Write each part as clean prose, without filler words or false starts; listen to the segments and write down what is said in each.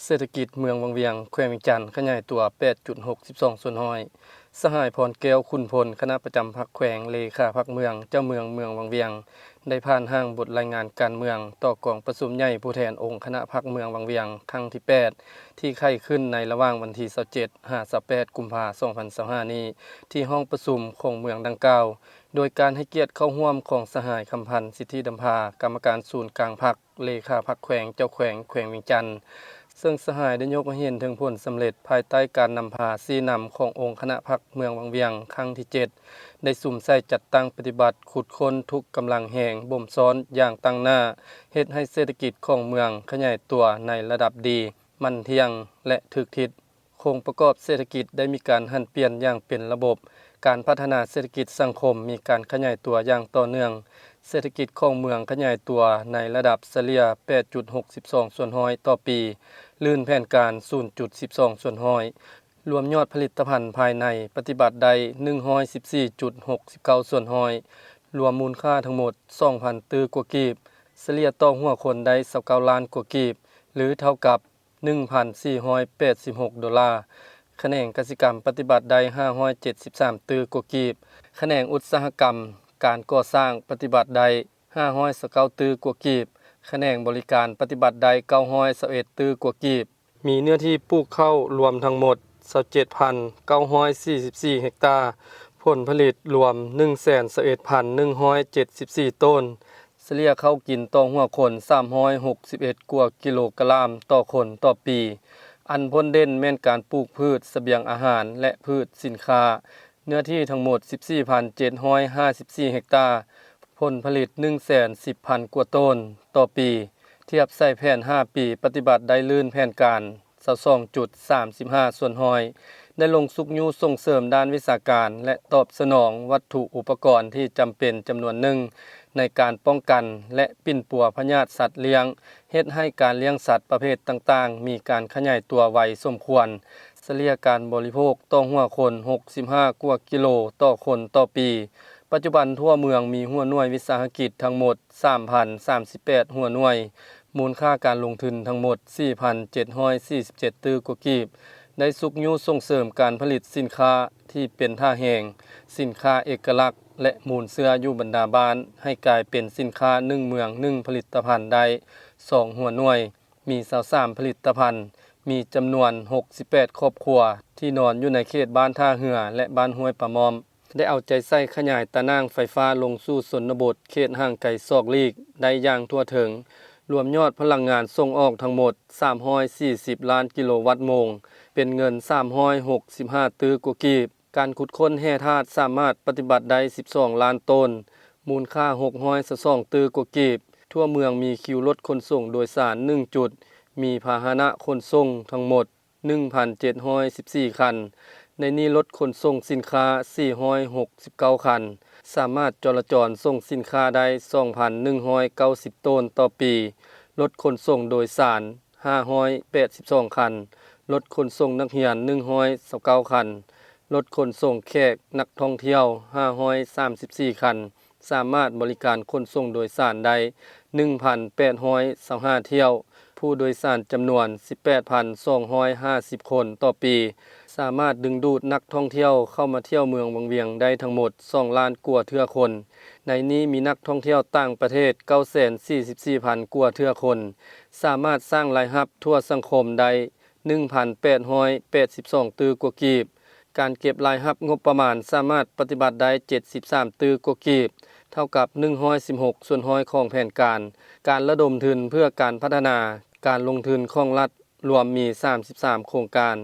เศรษฐกิจเมืองวังเวียงแขวงเวียงจันทน์ขยายตัว 8.62 ส่วนห้อยสหายพรแก้วคุณพลคณะประจำพรรคแขวงเลขาพรรคเมืองเจ้าเมืองวังเวียงได้ผ่านห้างบทรายงานการเมืองต่อกองประชุมใหญ่ผู้แทนองค์คณะพรรคเมืองวังเวียงครั้งที่ 8 ที่ไข้ขึ้นในระหว่างวันที่27-28 กุมภาพันธ์ 2025 นี้ที่ห้องประชุมของเมืองดังกล่าวโดยการให้เกียรติเข้าร่วมของสหายคำพันธ์สิทธิดำพากรรมการศูนย์กลางพรรคเลขาพรรคแขวงเจ้าแขวงเวียงจันทน์ซึ่งสหายได้ยกมาเห็นถึงผลสำเร็จภายใต้การนำพาชี้นำขององค์คณะพรรคเมืองวังเวียงครั้งที่ 7 ได้สุ่มใส่จัดตั้งปฏิบัติขุดค้นทุกกำลังแห่งบ่มซ้อนอย่างตั้งหน้าเฮ็ดให้เศรษฐกิจของเมืองขยายตัวในระดับดีมั่นเที่ยงและถึกทิศโครงประกอบเศรษฐกิจได้มีการหันเปลี่ยนอย่างเป็นระบบการพัฒนาเศรษฐกิจสังคมมีการขยายตัวอย่างต่อเนื่องเศรษฐกิจของเมืองขยายตัวในระดับเฉลี่ย 8.62 ส่วนห้อยต่อปีลื่นแผนการ 0.12 ส่วนห้อยรวมยอดผลิตภัณฑ์ภายในปฏิบัติใด 114.69 ส่วนห้อยรวมมูลค่าทั้งหมด 2,000 ตื้อกว่ากีบเฉลี่ยต่อหัวคนได้29ล้านกว่ากีบหรือเท่ากับ 1,486 ดอลลาร์แขนงกสิกรรมปฏิบัติใด573ตื้อกว่ากีบแขนงอุตสาหกรรมการก่อสร้างปฏิบัติใด529ตื้อกว่ากีบแขนงบริการปฏิบัติใด921ตื้อกว่ากีบมีเนื้อที่ปลูกข้าวรวมทั้งหมด 27,944 เฮกตาร์ผลผลิตรวม 111,174 ต้นเฉลี่ยข้าวกินต่อหัวคน361กว่ากิโลกรัมต่อคนต่อปีอันพ้นเด่นแม่นการปลูกพืชเสบียงอาหารและพืชสินค้าเนื้อที่ทั้งหมด 14,754 เฮกตาร์ผลผลิต 110,000 กว่าต้นต่อปีเทียบใส่แผน5ปีปฏิบัติได้ลื่นแผนการ22.35 ส่วนห้อยได้ลงสุกยูส่งเสริมด้านวิชาการและตอบสนองวัตถุอุปกรณ์ที่จำเป็นจำนวนหนึ่งในการป้องกันและปิ่นปัวพยาธิสัตว์เลี้ยงเฮ็ดให้การเลี้ยงสัตว์ประเภทต่างๆมีการขยายตัวไวสมควรเฉลี่ยการบริโภคต่อหัวคน65กว่ากิโลต่อคนต่อปีปัจจุบันทั่วเมืองมีหัวหน่วยวิสาหกิจทั้งหมด 3,038 หัวหน่วยมูลค่าการลงทุนทั้งหมด 4,747 ตื้อกว่ากีบได้สุกยูส่งเสริมการผลิตสินค้าที่เป็นท่าแห่งสินค้าเอกลักษณ์และมูลเสื้ออยู่บรรดาบ้านให้กลายเป็นสินค้า1เมือง1ผลิตภัณฑ์ได้2หัวหน่วยมี23ผลิตภัณฑ์มีจำนวน68ครอบครัวที่นอนอยู่ในเขตบ้านท่าเหือและบ้านห้วยปะมอมได้เอาใจใส่ขยายตะนางไฟฟ้าลงสู่ชนบทเขตห่างไกลซอกลีกได้อย่างทั่วถึงรวมยอดพลังงานส่งออกทั้งหมด340ล้านกิโลวัตต์โมงเป็นเงิน365ตื้อกว่ากีบการขุดค้นแร่ธาตุสามารถปฏิบัติได้12ล้านต้นมูลค่า622ตื้อกว่ากีบทั่วเมืองมีคิวรถขนส่งโดยสาร1จุดมีพาหนะขนส่งทั้งหมด 1,714 คันในนี้รถขนส่งสินค้า469คันสามารถจราจรส่งสินค้าได้ 2,190 ต้นต่อปีรถขนส่งโดยสาร582คันรถขนส่งนักเรียน129คันรถขนส่งแขกนักท่องเที่ยว534คันสามารถบริการขนส่งโดยสารได้ 1,825 เที่ยวผู้โดยสารจำนวน 18,250 คนต่อปีสามารถดึงดูดนักท่องเที่ยวเข้ามาเที่ยวเมืองวังเวียงได้ทั้งหมด2ล้านกว่าเทื่อคนในนี้มีนักท่องเที่ยวต่างประเทศ 944,000 กว่าเทื่อคนสามารถสร้างรายรับทั่วสังคมได้ 1,882 ตื้อกว่ากีบการเก็บรายรับงบประมาณสามารถปฏิบัติได้73ตื้อกว่ากีบเท่ากับ116ส่วนห้อยของแผนการระดมทุนเพื่อการพัฒนาการลงทุนของรัฐรวมมี33โครงการ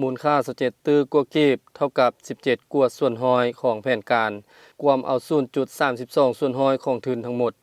มูลค่า17ตื้อกว่ากีบเท่ากับ17กว่าส่วนห้อยของแผนการรวมเอา 0.32 ส่วนห้อยของทุนทั้งหมด